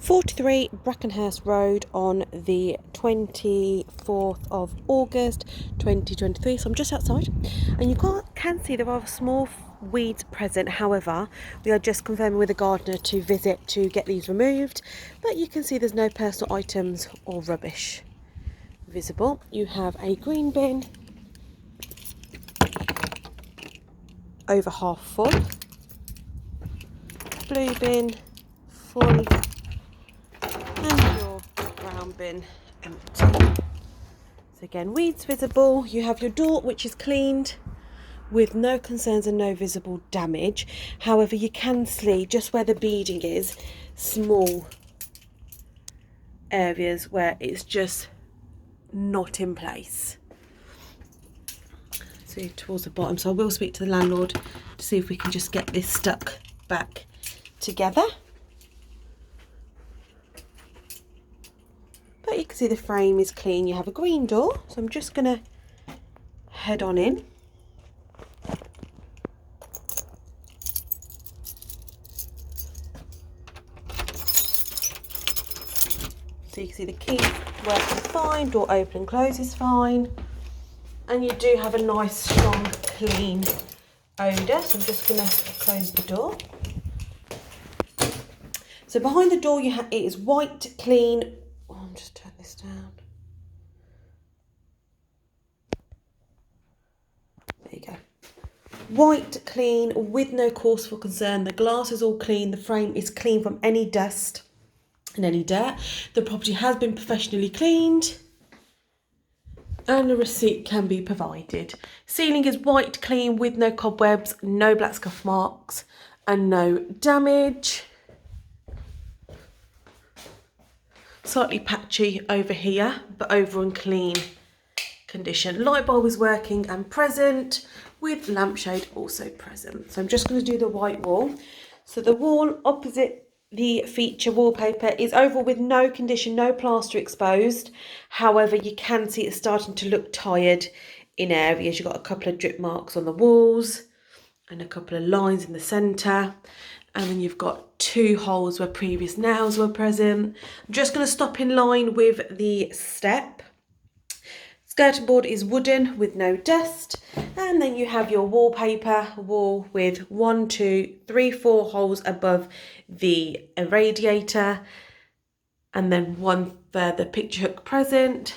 43 Brackenhurst Road on the 24th of August 2023. So I'm just outside and you can see there are small weeds present. However, we are just confirming with the gardener to visit to get these removed, but you can see there's no personal items or rubbish visible. You have a green bin over half full, blue bin full, and your brown bin empty. So again, weeds visible. You have your door which is cleaned with no concerns and no visible damage. However, you can see just where the beading is, small areas where it's just not in place. So towards the bottom. So I will speak to the landlord to see if we can just get this stuck back together. But you can see the frame is clean. You have a green door, so I'm just going to head on in. So you can see the key working fine, door open and close is fine. And you do have a nice, strong, clean odour. So I'm just going to close the door. So behind the door it is white, clean. Oh, I'm just turn this down. There you go. White, clean, with no cause for concern. The glass is all clean. The frame is clean from any dust and any dirt. The property has been professionally cleaned and a receipt can be provided. Ceiling is white, clean, with no cobwebs, no black scuff marks and no damage. Slightly patchy over here, but overall in clean condition. Light bulb is working and present, with lampshade also present. So I'm just going to do the white wall. So the wall opposite the feature wallpaper is overall with no condition, no plaster exposed. However, you can see it's starting to look tired in areas. You've got a couple of drip marks on the walls and a couple of lines in the centre. And then you've got two holes where previous nails were present. I'm just going to stop in line with the step. Skirting board is wooden with no dust. And then you have your wallpaper wall with 1, 2, 3, 4 holes above the radiator. And then one further picture hook present.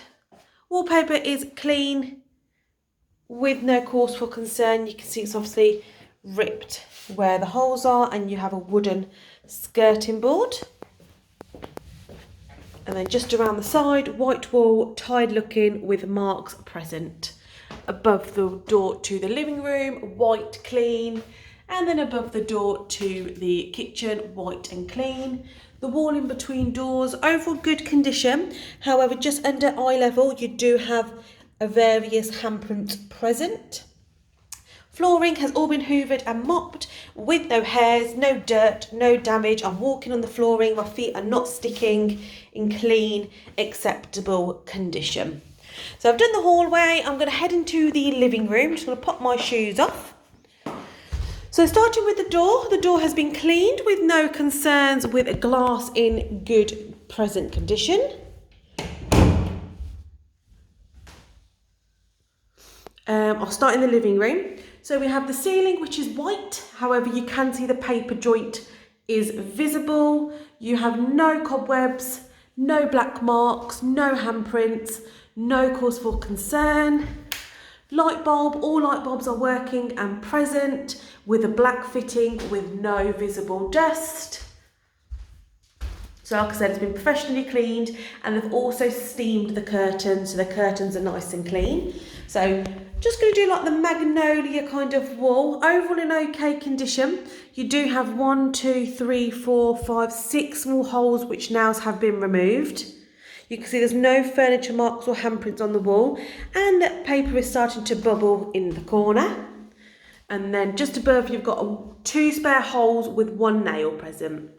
Wallpaper is clean with no cause for concern. You can see it's obviously ripped where the holes are, and you have a wooden skirting board. And then just around the side, white wall, tied looking with marks present. Above the door to the living room, white, clean. And then above the door to the kitchen, white and clean. The wall in between doors, overall good condition. However, just under eye level, you do have a various handprints present. Flooring has all been hoovered and mopped with no hairs, no dirt, no damage. I'm walking on the flooring, my feet are not sticking, in clean, acceptable condition. So I've done the hallway, I'm going to head into the living room. Just going to pop my shoes off. So starting with the door has been cleaned with no concerns, with a glass in good present condition. I'll start in the living room. So we have the ceiling, which is white. However, you can see the paper joint is visible. You have no cobwebs, no black marks, no handprints, no cause for concern. Light bulb, all light bulbs are working and present with a black fitting with no visible dust. So like I said, it's been professionally cleaned, and they've also steamed the curtains, so the curtains are nice and clean. So just going to do like the magnolia kind of wall, overall in okay condition. You do have 1, 2, 3, 4, 5, 6 small holes which nails have been removed. You can see there's no furniture marks or handprints on the wall, and that paper is starting to bubble in the corner. And then just above you've got 2 spare holes with 1 nail present.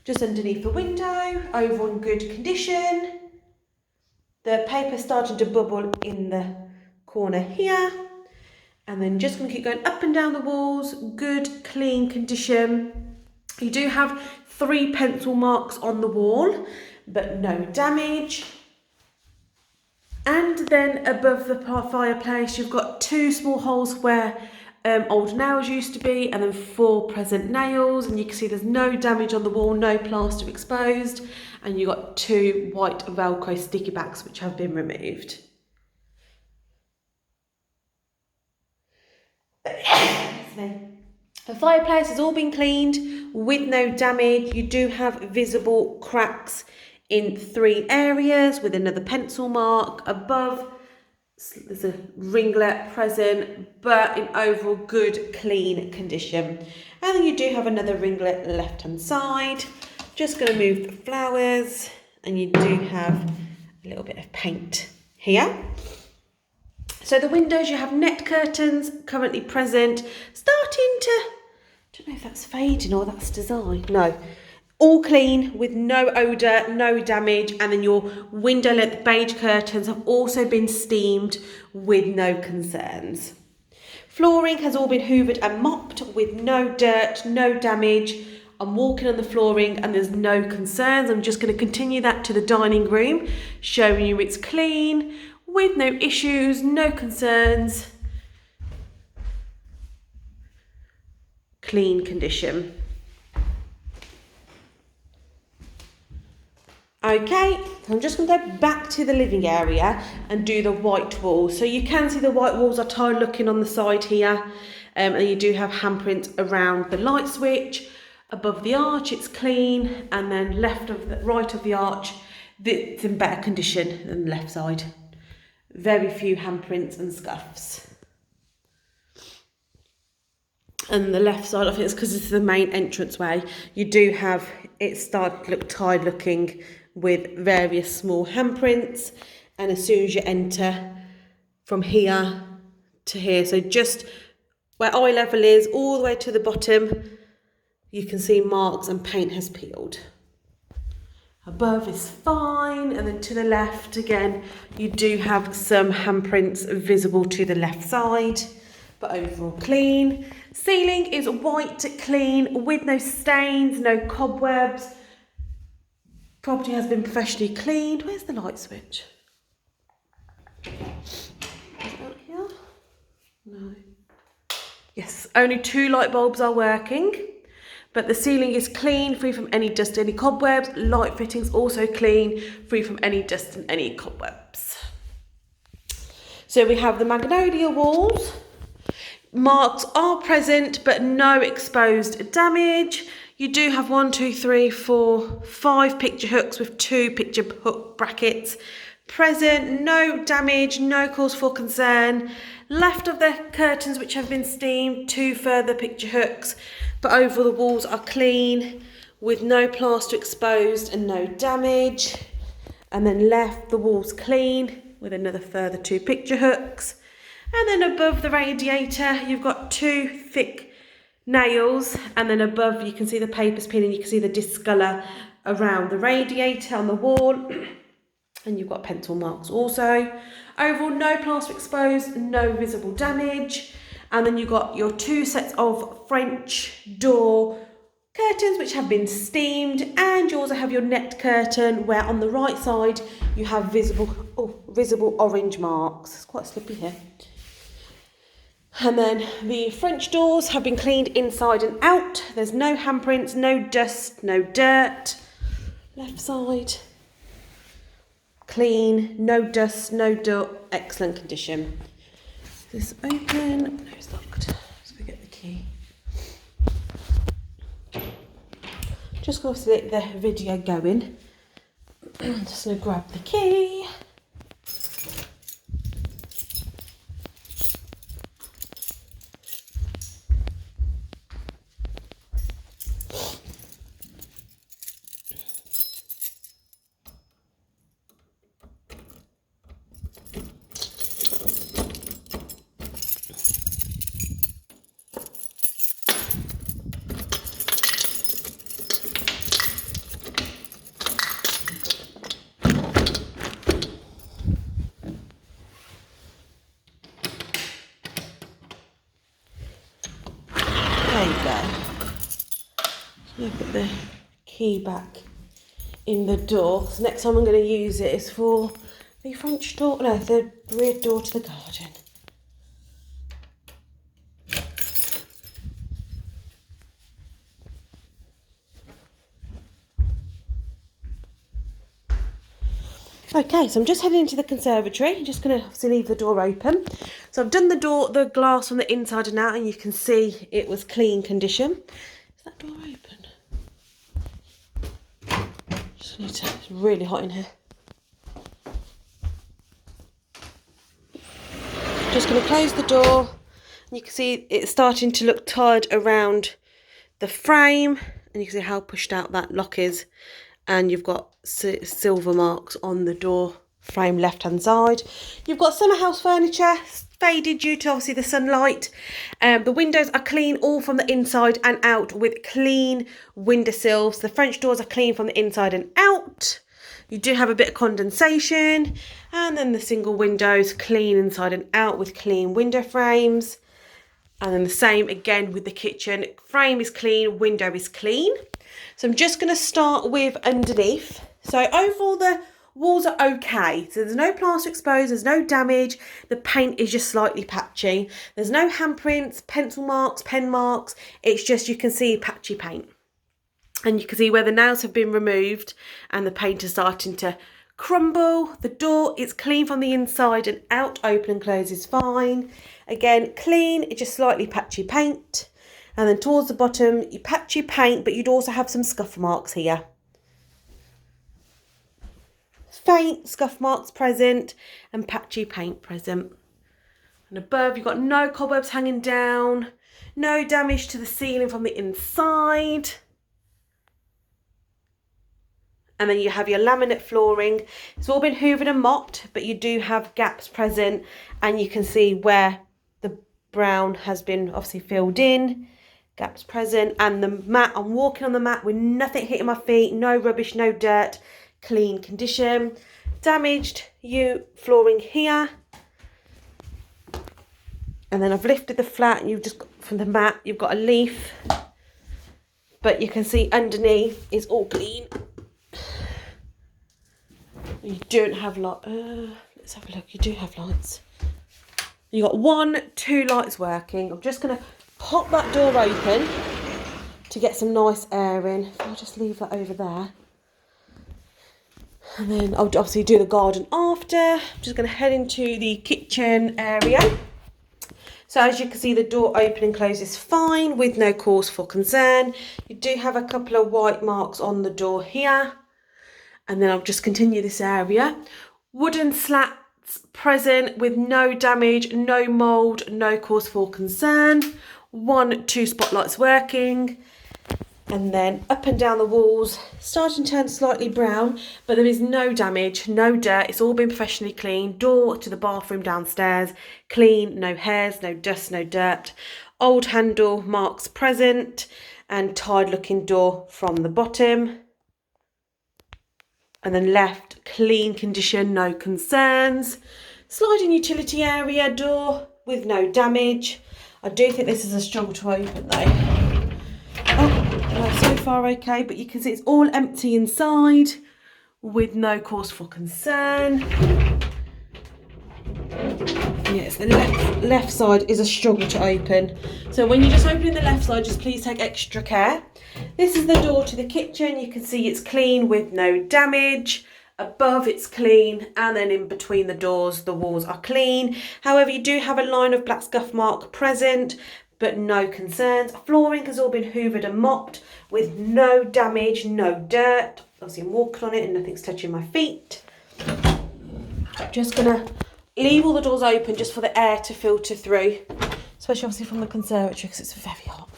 Just underneath the window, overall in good condition. The paper's starting to bubble in the corner here. And then just going to keep going up and down the walls, good, clean condition. You do have 3 pencil marks on the wall, but no damage. And then above the fireplace, you've got 2 small holes where old nails used to be, and then 4 present nails. And you can see there's no damage on the wall, no plaster exposed. And you've got 2 white Velcro sticky backs which have been removed. The fireplace has all been cleaned with no damage. You do have visible cracks in 3 areas with another pencil mark above. There's a ringlet present, but in overall good, clean condition. And then you do have another ringlet left hand side. Just going to move the flowers, and you do have a little bit of paint here. So the windows, you have net curtains currently present, starting to, I don't know if that's fading or that's design. No, all clean with no odour, no damage. And then your window length beige curtains have also been steamed with no concerns. Flooring has all been hoovered and mopped with no dirt, no damage. I'm walking on the flooring and there's no concerns. I'm just going to continue that to the dining room, showing you it's clean, with no issues, no concerns, clean condition. Okay, so I'm just going to go back to the living area and do the white walls. So you can see the white walls are tiled looking on the side here, and you do have handprints around the light switch. Above the arch it's clean, and then right of the arch it's in better condition than the left side. Very few handprints and scuffs. And the left side, I think it's because it's the main entranceway, you do have it started to look tired looking with various small handprints. And as soon as you enter from here to here, so just where eye level is all the way to the bottom, you can see marks and paint has peeled. Above is fine, and then to the left again you do have some handprints visible to the left side, but overall clean. Ceiling is white clean with no stains, no cobwebs. Property has been professionally cleaned. Where's the light switch? Is it out here? No. Yes, only 2 light bulbs are working. But the ceiling is clean, free from any dust, any cobwebs. Light fittings also clean, free from any dust and any cobwebs. So we have the magnolia walls. Marks are present, but no exposed damage. You do have 1, 2, 3, 4, 5 picture hooks with 2 picture hook brackets present. No damage, no cause for concern. Left of the curtains which have been steamed, 2 further picture hooks. But overall the walls are clean with no plaster exposed and no damage. And then left the walls clean with another further 2 picture hooks. And then above the radiator you've got 2 thick nails, and then above you can see the paper's peeling, you can see the discolour around the radiator on the wall. And you've got pencil marks also. Overall no plaster exposed, no visible damage. And then you've got your 2 sets of French door curtains which have been steamed, and you also have your net curtain where on the right side you have visible orange marks. It's quite slippy here. And then the French doors have been cleaned inside and out. There's no handprints, no dust, no dirt. Left side, clean, no dust, no dirt, excellent condition. This open, no, it's locked. Let's go get the key. Just going to let the video going. Just going to grab the key. key back in the door. So next time I'm going to use it is for the French door, no, the rear door to the garden. Okay, so I'm just heading into the conservatory. I'm just going to obviously leave the door open. So I've done the glass from the inside and out, and you can see it was clean condition. Is that door open? Just need to, it's really hot in here. Just going to close the door. And you can see it's starting to look tired around the frame, and you can see how pushed out that lock is. And you've got silver marks on the door frame left hand side. You've got summer house furniture, faded due to obviously the sunlight. The windows are clean all from the inside and out with clean windowsills. The French doors are clean from the inside and out. You do have a bit of condensation, and then the single windows clean inside and out with clean window frames. And then the same again with the kitchen. Frame is clean, window is clean. So I'm just going to start with underneath. So overall the walls are okay. So there's no plaster exposed, there's no damage. The paint is just slightly patchy. There's no handprints, pencil marks, pen marks. It's just you can see patchy paint. And you can see where the nails have been removed and the paint is starting to crumble. The door is clean from the inside and out, open and close is fine. Again, clean, it's just slightly patchy paint. And then towards the bottom, you patchy paint, but you'd also have some scuff marks here. Faint scuff marks present and patchy paint present. And above, you've got no cobwebs hanging down, no damage to the ceiling from the inside. And then you have your laminate flooring. It's all been hoovered and mopped, but you do have gaps present, and you can see where the brown has been obviously filled in. Gaps present, and the mat, I'm walking on the mat with nothing hitting my feet, no rubbish, no dirt, clean condition. Damaged flooring here, and then I've lifted the flat, and you've just got, from the mat you've got a leaf, but you can see underneath is all clean. You don't have light. Let's have a look. You do have lights. You got 2 lights working. I'm just gonna pop that door open to get some nice air in. If I'll just leave that over there. And then I'll obviously do the garden after. I'm just going to head into the kitchen area. So as you can see, the door open and close is fine with no cause for concern. You do have a couple of white marks on the door here. And then I'll just continue this area. Wooden slats present with no damage, no mould, no cause for concern. 2 spotlights working, and then up and down the walls, starting to turn slightly brown, but there is no damage, no dirt. It's all been professionally cleaned. Door to the bathroom downstairs, clean, no hairs, no dust, no dirt. Old handle marks present, and tired looking door from the bottom. And then left, clean condition, no concerns. Sliding utility area door with no damage. I do think this is a struggle to open though. Oh, so far okay, but you can see it's all empty inside with no cause for concern. Yes, the left side is a struggle to open. So when you're just opening the left side, just please take extra care. This is the door to the kitchen. You can see it's clean with no damage. Above it's clean, and then in between the doors the walls are clean. However, you do have a line of black scuff mark present, but no concerns. Flooring has all been hoovered and mopped with no damage, no dirt. Obviously I'm walking on it and nothing's touching my feet. I'm just gonna leave all the doors open just for the air to filter through, especially obviously from the conservatory because it's very hot.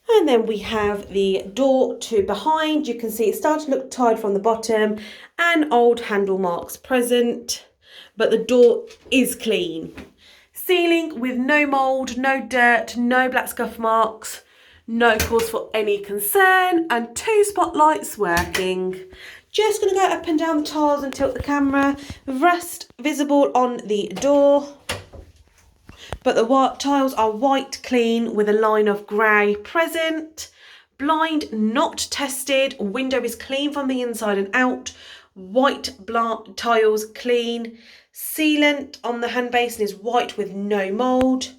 And then we have the door to behind. You can see it's starting to look tired from the bottom and old handle marks present, but the door is clean. Ceiling with no mould, no dirt, no black scuff marks, no cause for any concern, and 2 spotlights working. Just going to go up and down the tiles and tilt the camera. Rust visible on the door. But the tiles are white clean with a line of grey present. Blind not tested. Window is clean from the inside and out. White tiles clean. Sealant on the hand basin is white with no mould.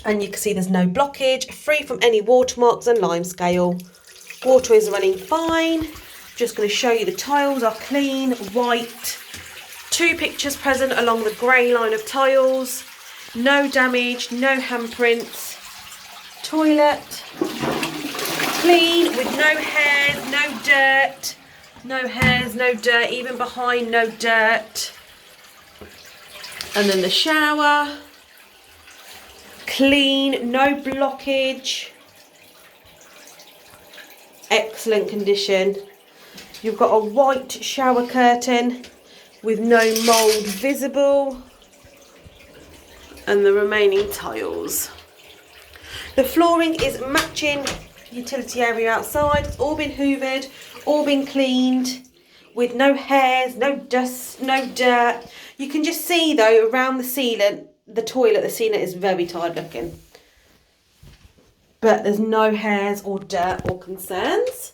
And you can see there's no blockage. Free from any watermarks and lime scale. Water is running fine. Just going to show you the tiles are clean, white. 2 pictures present along the grey line of tiles. No damage, no handprints. Toilet, clean with no hairs, no dirt. No hairs, no dirt, even behind, no dirt. And then the shower, clean, no blockage. Excellent condition. You've got a white shower curtain with no mould visible. And the remaining tiles. The flooring is matching utility area outside. It's all been hoovered, all been cleaned with no hairs, no dust, no dirt. You can just see though around the sealant, the sealant is very tired looking. But there's no hairs or dirt or concerns.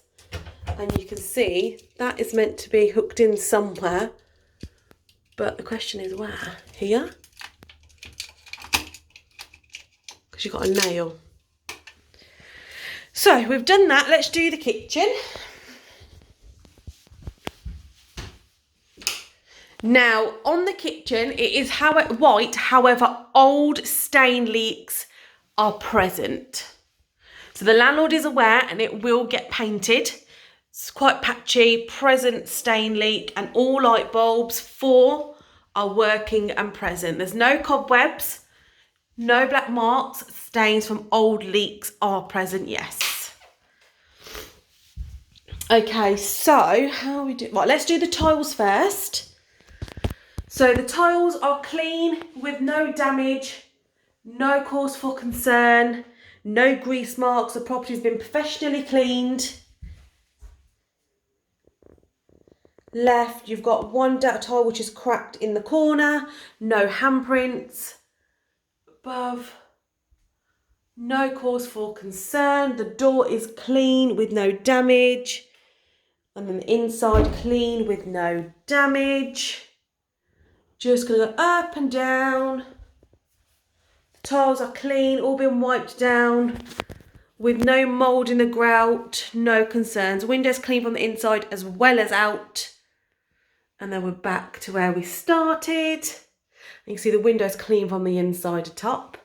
And you can see that is meant to be hooked in somewhere. But the question is where? Here? Because you've got a nail. So we've done that. Let's do the kitchen. Now on the kitchen, it is white. However, old stain leaks are present. So the landlord is aware and it will get painted. It's quite patchy, present stain leak, and all light bulbs 4 are working and present. There's no cobwebs, no black marks, stains from old leaks are present, yes. Okay, so how we do, right, let's do the tiles first. So the tiles are clean with no damage, no cause for concern, no grease marks. The property's been professionally cleaned. Left, you've got one dirt tile which is cracked in the corner, no handprints. Above, no cause for concern. The door is clean with no damage. And then the inside clean with no damage. Just going to go up and down. The tiles are clean, all been wiped down with no mould in the grout, no concerns. Windows clean from the inside as well as out. And then we're back to where we started. You can see the windows clean from the inside to top.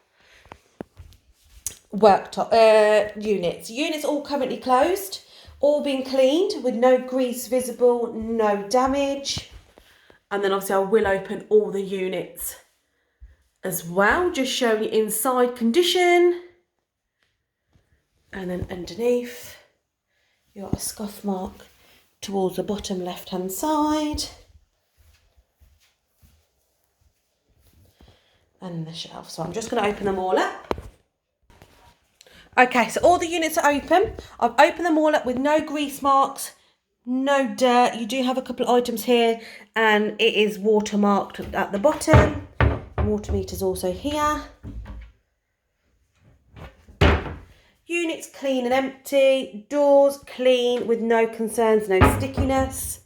Worktop units. Units all currently closed, all been cleaned with no grease visible, no damage. And then obviously I will open all the units as well, just showing you inside condition. And then underneath, you've got a scuff mark towards the bottom left hand side. And the shelf. So I'm just going to open them all up. Okay, so all the units are open. I've opened them all up with no grease marks, no dirt. You do have a couple of items here and it is watermarked at the bottom. Water meter's also here. Units clean and empty. Doors clean with no concerns, no stickiness.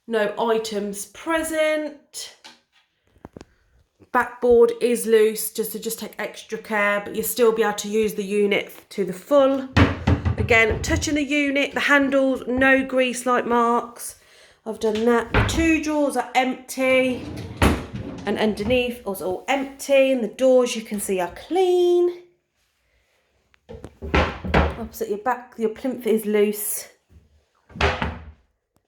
No items present. Backboard is loose, just take extra care, but you'll still be able to use the unit to the full. Again, touching the unit, the handles, no grease-like marks. I've done that. The 2 drawers are empty, and underneath is all empty, and the doors you can see are clean. Opposite your back, your plinth is loose.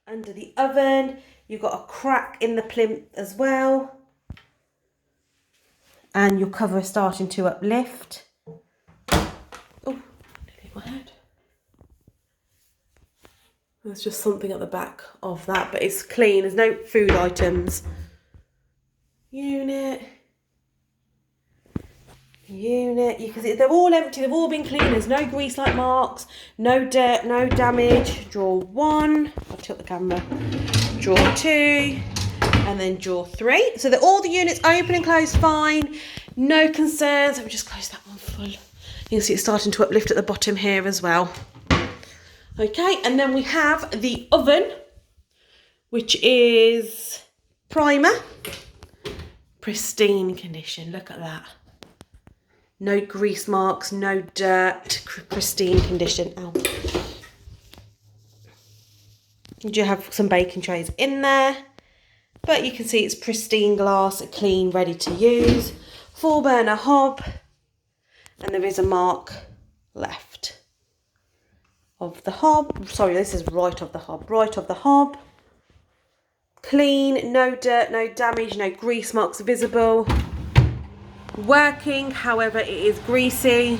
Under the oven, you've got a crack in the plinth as well. And your cover is starting to uplift. Oh, nearly hit my head. There's just something at the back of that, but it's clean. There's no food items. Unit. You can see they're all empty. They've all been clean. There's no grease-like marks, no dirt, no damage. Drawer 1. I'll tilt the camera. Drawer 2. And then drawer 3. So that all the units open and closed fine. No concerns. Let me just close that one full. You can see it's starting to uplift at the bottom here as well. Okay, and then we have the oven, which is primer. Pristine condition, look at that. No grease marks, no dirt, pristine condition. Ow. You do have some baking trays in there, but you can see it's pristine glass, clean, ready to use. 4-burner hob, and there is a mark left of the hob. Sorry, this is right of the hob, right of the hob. Clean, no dirt, no damage, no grease marks visible. Working, however, it is greasy.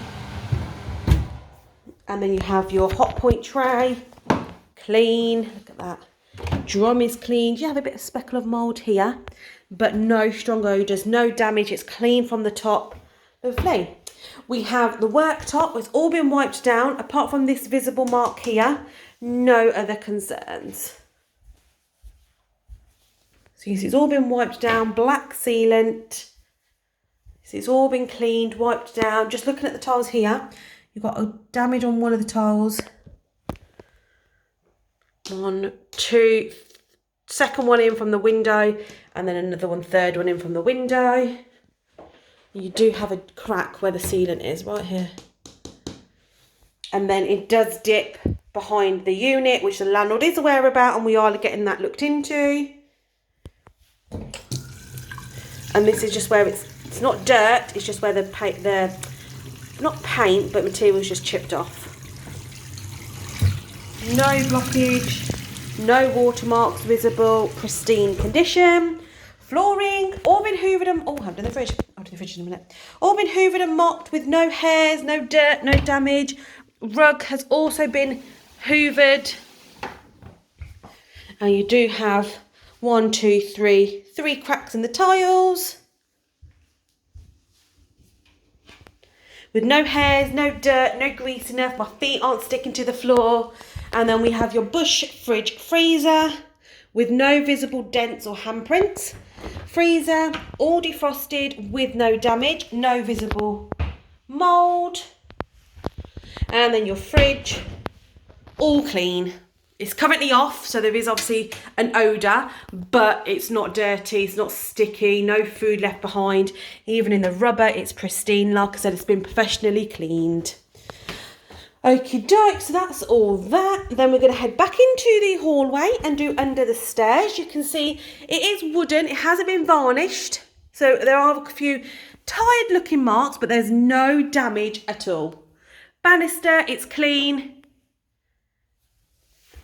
And then you have your hot point tray. Clean, look at that. Drum is clean. You have a bit of speckle of mould here, but no strong odours, no damage. It's clean from the top. Lovely. We have the worktop. It's all been wiped down, apart from this visible mark here. No other concerns. So you see it's all been wiped down, black sealant. So it's all been cleaned, wiped down. Just looking at the tiles here, you've got a damage on one of the tiles. 1, 2, second one in from the window, and then another one, third one in from the window. You do have a crack where the sealant is, right here. And then it does dip behind the unit, which the landlord is aware about, and we are getting that looked into. And this is just where it's not dirt, it's just where the not paint, but material's just chipped off. No blockage, no watermarks visible, pristine condition. Flooring, all been hoovered and, oh, I've done the fridge. I'll do the fridge in a minute. All been hoovered and mopped with no hairs, no dirt, no damage. Rug has also been hoovered. And you do have 1, 2, 3 cracks in the tiles. With no hairs, no dirt, no grease enough. My feet aren't sticking to the floor. And then we have your Bush fridge freezer with no visible dents or handprints. Freezer, all defrosted with no damage, no visible mould. And then your fridge, all clean. It's currently off, so there is obviously an odour, but it's not dirty, it's not sticky, no food left behind. Even in the rubber, it's pristine. Like I said, it's been professionally cleaned. Okie doke, so that's all that. Then we're going to head back into the hallway and do under the stairs. You can see it is wooden, it hasn't been varnished. So there are a few tired looking marks, but there's no damage at all. Banister, it's clean.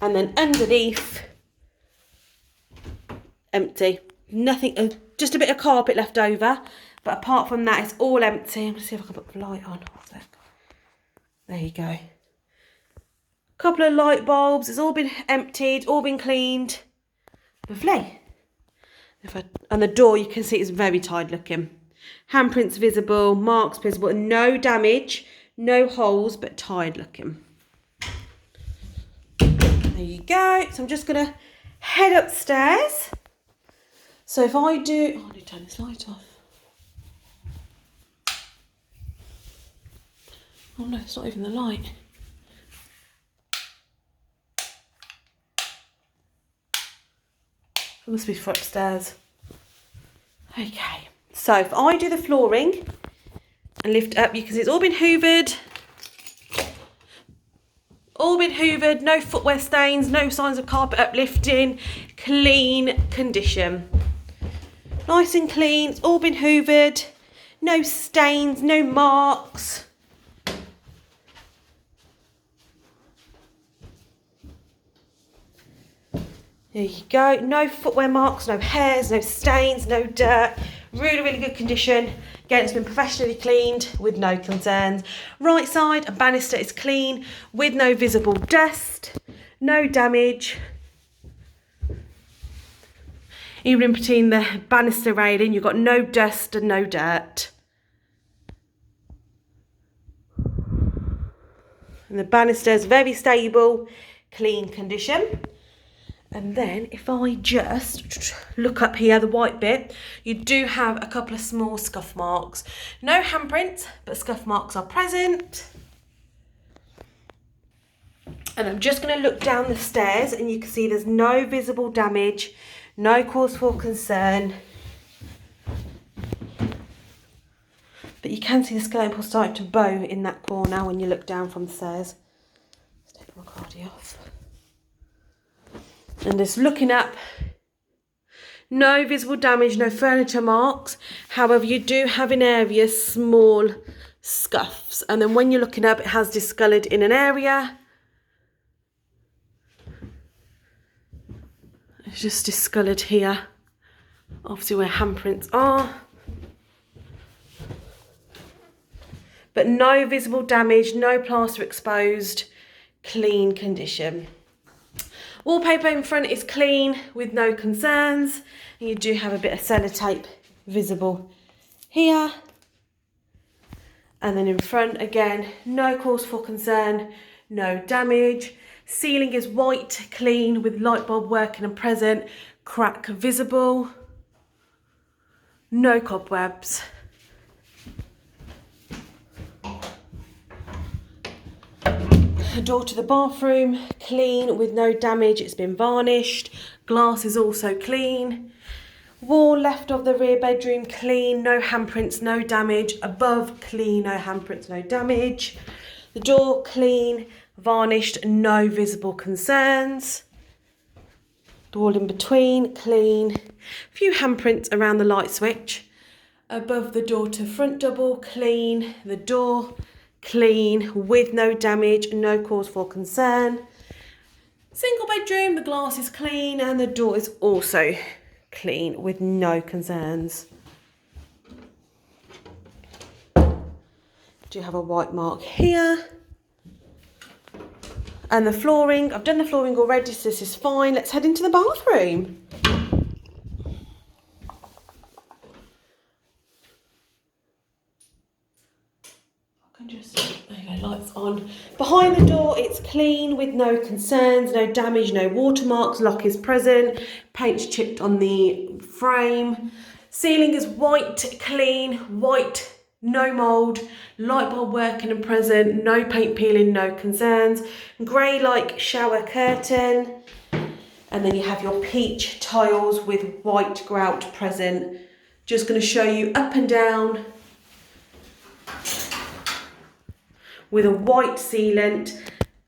And then underneath, empty. Nothing, just a bit of carpet left over. But apart from that, it's all empty. I'm going to see if I can put the light on. There you go. Couple of light bulbs. It's all been emptied, all been cleaned. Lovely. And the door, you can see it's very tired looking. Handprints visible, marks visible, no damage, no holes, but tired looking. There you go. So I'm just going to head upstairs. So if I do... Oh, I need to turn this light off. Oh no, it's not even the light. It must be for upstairs. Okay. So if I do the flooring and lift up, you can see it's all been hoovered. All been hoovered, no footwear stains, no signs of carpet uplifting, clean condition. Nice and clean, it's all been hoovered, no stains, no marks. There you go, no footwear marks, no hairs, no stains, no dirt. Really, really good condition. Again, it's been professionally cleaned with no concerns. Right side, a banister is clean with no visible dust, no damage. Even in between the banister railing, you've got no dust and no dirt. And the banister is very stable, clean condition. And then if I just look up here, the white bit, you do have a couple of small scuff marks. No handprints, but scuff marks are present. And I'm just going to look down the stairs and you can see there's no visible damage, no cause for concern. But you can see the skeleton starting to bow in that corner when you look down from the stairs. Let's take my cardi off. And just looking up, no visible damage, no furniture marks. However, you do have in areas small scuffs. And then when you're looking up, it has discoloured in an area. It's just discoloured here, obviously where handprints are. But no visible damage, no plaster exposed, clean condition. Wallpaper in front is clean with no concerns. And you do have a bit of sellotape visible here. And then in front again, no cause for concern, no damage. Ceiling is white, clean with light bulb working and present, crack visible, no cobwebs. The door to the bathroom, clean with no damage, it's been varnished. Glass is also clean. Wall left of the rear bedroom, clean, no handprints, no damage. Above, clean, no handprints, no damage. The door, clean, varnished, no visible concerns. The wall in between, clean. A few handprints around the light switch. Above the door to front double, clean. The door, clean with no damage, no cause for concern. Single bedroom, the glass is clean and the door is also clean with no concerns. Do have a white mark here. And the flooring, I've done the flooring already, so this is fine. Let's head into the bathroom. There you go, lights on. Behind the door, it's clean with no concerns, no damage, no watermarks. Lock is present. Paint's chipped on the frame. Ceiling is white, clean, white, no mould. Light bulb working and present. No paint peeling, no concerns. Grey like shower curtain. And then you have your peach tiles with white grout present. Just going to show you up and down. With a white sealant,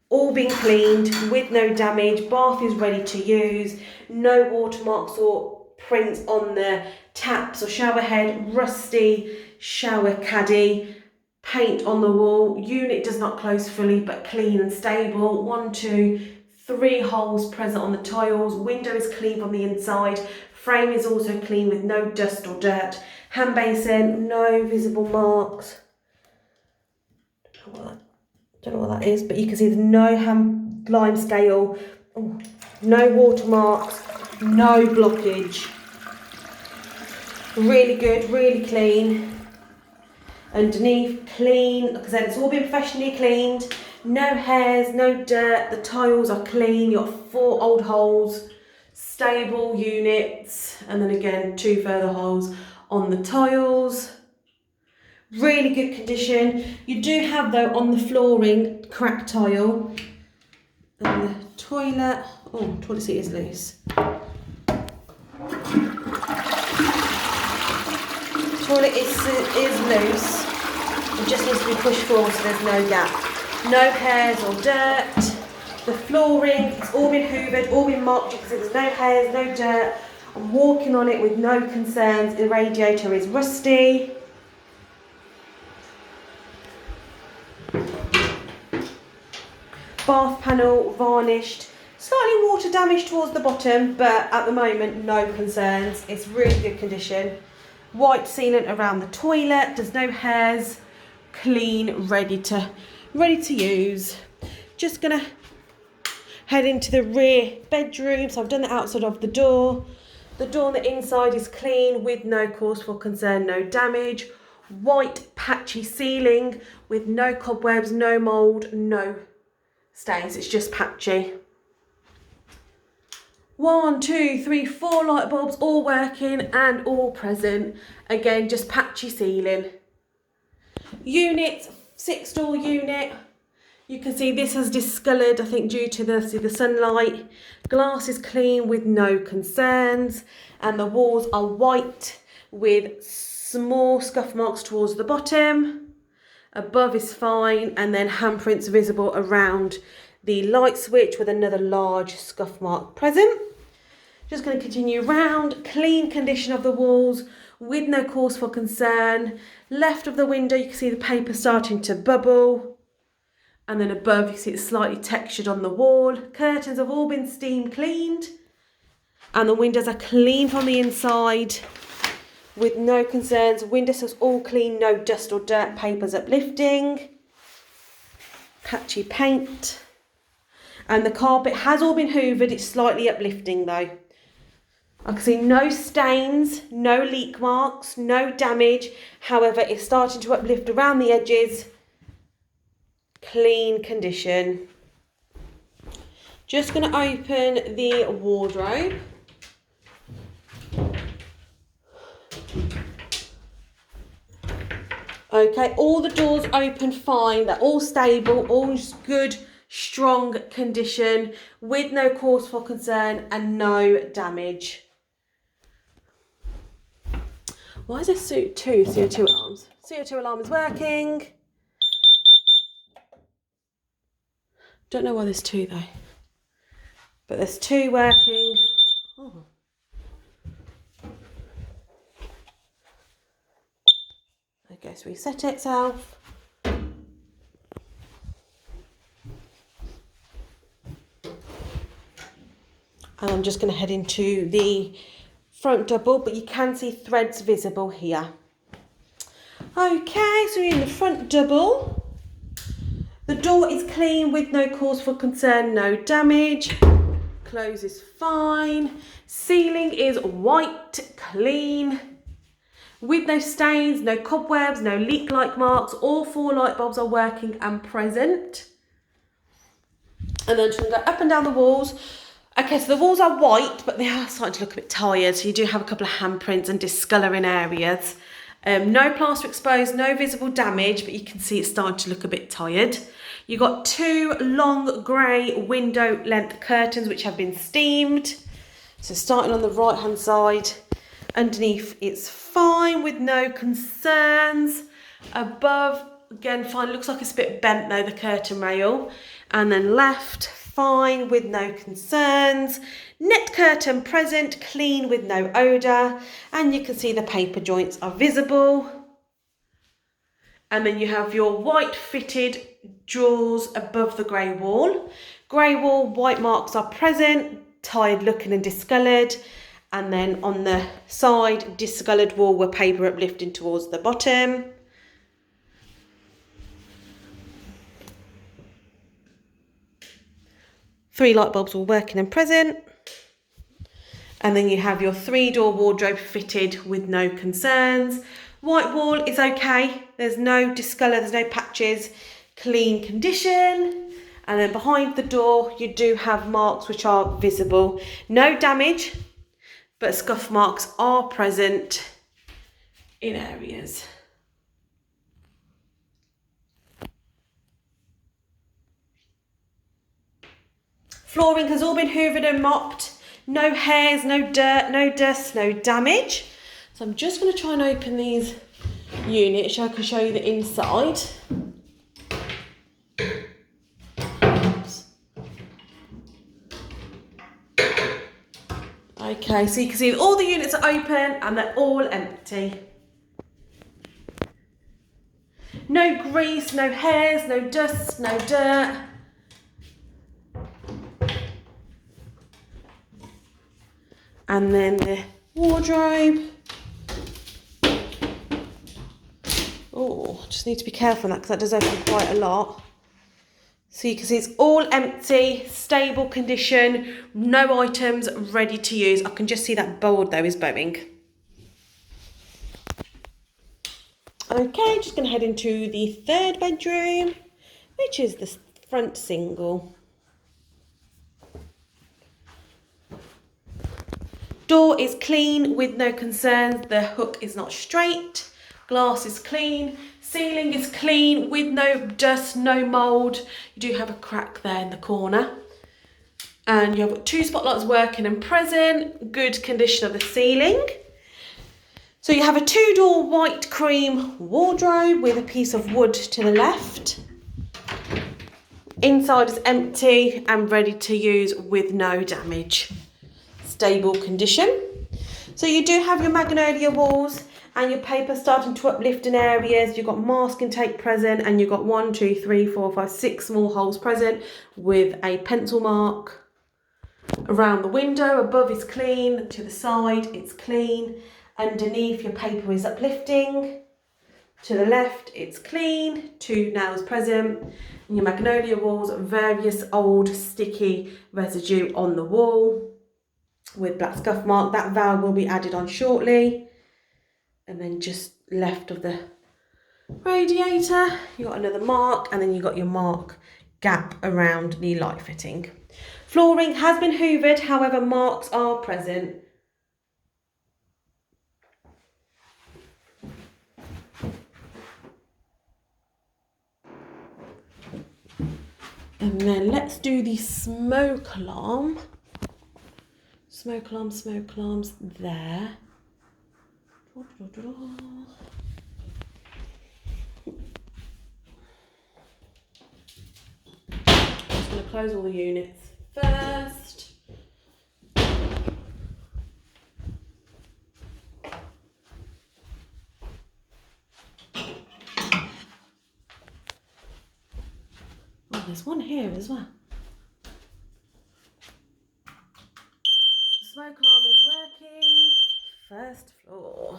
all been cleaned with no damage. Bath is ready to use. No watermarks or prints on the taps or shower head. Rusty shower caddy. Paint on the wall. Unit does not close fully but clean and stable. 1, 2, 3 holes present on the tiles. Window is clean from the inside. Frame is also clean with no dust or dirt. Hand basin, no visible marks. Don't know what that is, but you can see there's no lime scale, no watermarks, no blockage. Really good, really clean. Underneath, clean. Like I said, it's all been professionally cleaned. No hairs, no dirt. The tiles are clean. You've got 4 old holes, stable units, and then again 2 further holes on the tiles. Really good condition. You do have though on the flooring cracked tile. And the toilet, toilet seat is loose. Toilet is loose. It just needs to be pushed forward so there's no gap. No hairs or dirt. The flooring, it's all been hoovered, all been mopped. You can see there's no hairs, no dirt. I'm walking on it with no concerns. The radiator is rusty. Bath panel varnished, slightly water damage towards the bottom, but at the moment no concerns. It's really good condition. White sealant around the toilet, there's no hairs, clean, ready to use. Just gonna head into the rear bedroom. So I've done the outside of the door. The door on the inside is clean with no cause for concern, no damage. White patchy ceiling with no cobwebs, no mould, no stains, it's just patchy. 1, 2, 3, 4 light bulbs all working and all present. Again, just patchy ceiling. Unit, 6-door unit. You can see this has discoloured, I think, due to the sunlight. Glass is clean with no concerns, and the walls are white with small scuff marks towards the bottom. Above is fine, and then handprints visible around the light switch with another large scuff mark present. Just going to continue round. Clean condition of the walls with no cause for concern. Left of the window, you can see the paper starting to bubble. And then above, you see it's slightly textured on the wall. Curtains have all been steam cleaned. And the windows are clean from the inside with no concerns. Windowsills all clean, no dust or dirt. Papers uplifting. Patchy paint. And the carpet has all been hoovered. It's slightly uplifting though. I can see no stains, no leak marks, no damage. However, it's starting to uplift around the edges. Clean condition. Just going to open the wardrobe. Okay, all the doors open fine. They're all stable, all good, strong condition with no cause for concern and no damage. Why is there two CO2 alarms? CO2 alarm is working. Don't know why there's two though, but there's two working. Oh. I guess reset itself. And I'm just going to head into the front double, but you can see threads visible here. Okay, so we're in the front double. The door is clean with no cause for concern, no damage. Close is fine. Ceiling is white, clean, with no stains, no cobwebs, no leak-like marks. All 4 light bulbs are working and present. And then just going to go up and down the walls. Okay, so the walls are white, but they are starting to look a bit tired. So you do have a couple of handprints and discolouring areas. No plaster exposed, no visible damage, but you can see it's starting to look a bit tired. You've got 2 long grey window length curtains which have been steamed. So starting on the right hand side, underneath it's fine with no concerns. Above, again fine, looks like it's a bit bent though, the curtain rail. And then left, fine with no concerns. Net curtain present, clean with no odour. And you can see the paper joints are visible. And then you have your white fitted drawers above the grey wall. Grey wall, white marks are present, tired looking and discoloured. And then on the side, discoloured wall with paper uplifting towards the bottom. Three light bulbs all working and present. And then you have your 3-door wardrobe fitted with no concerns. White wall is okay. There's no discolour, there's no patches. Clean condition. And then behind the door, you do have marks which are visible. No damage, but scuff marks are present in areas. Flooring has all been hoovered and mopped. No hairs, no dirt, no dust, no damage. So I'm just going to try and open these units so I can show you the inside. Oops. Okay, so you can see all the units are open and they're all empty. No grease, no hairs, no dust, no dirt. And then the wardrobe. Oh, just need to be careful on that because that does open quite a lot. So you can see it's all empty, stable condition, no items ready to use. I can just see that board though is bowing. Okay, just going to head into the 3rd bedroom, which is the front single. Door is clean with no concerns. The hook is not straight. Glass is clean. Ceiling is clean with no dust, no mould. You do have a crack there in the corner. And you've got 2 spotlights working and present. Good condition of the ceiling. So you have a 2-door white cream wardrobe with a piece of wood to the left. Inside is empty and ready to use with no damage. Stable condition. So you do have your magnolia walls and your paper starting to uplift in areas. You've got masking tape present and you've got 1, 2, 3, 4, 5, 6 small holes present with a pencil mark. Around the window, above is clean, to the side it's clean. Underneath your paper is uplifting. To the left it's clean, 2 nails present. And your magnolia walls, various old sticky residue on the wall with black scuff mark. That valve will be added on shortly. And then just left of the radiator, you've got another mark, and then you've got your mark gap around the light fitting. Flooring has been hoovered, however marks are present. And then let's do the smoke alarm. Smoke alarms there. Just going to close all the units first. Oh, there's one here as well. The smoke alarm is working. First floor.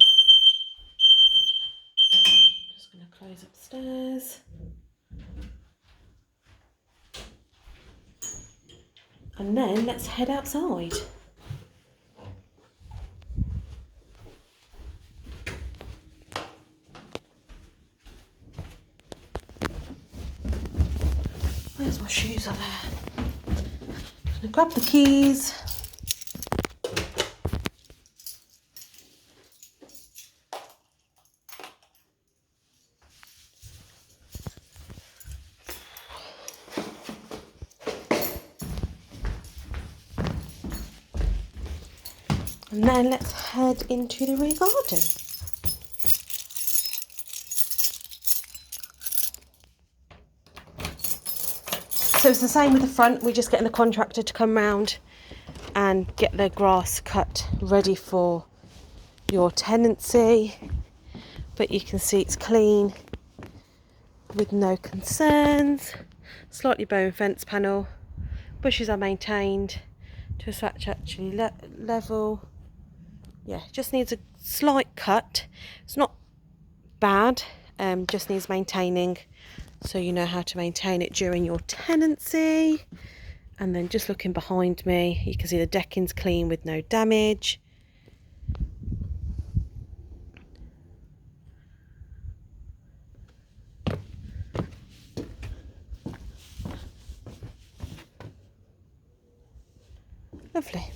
Just going to close upstairs. And then let's head outside. Where's my shoes? Are there? I'm gonna grab the keys. And then let's head into the rear garden. So it's the same with the front. We're just getting the contractor to come round and get the grass cut ready for your tenancy. But you can see it's clean with no concerns. Slightly bone fence panel. Bushes are maintained to a satisfactory level. Yeah, just needs a slight cut. It's not bad, just needs maintaining, so you know how to maintain it during your tenancy. And then just looking behind me, you can see the decking's clean with no damage. Lovely.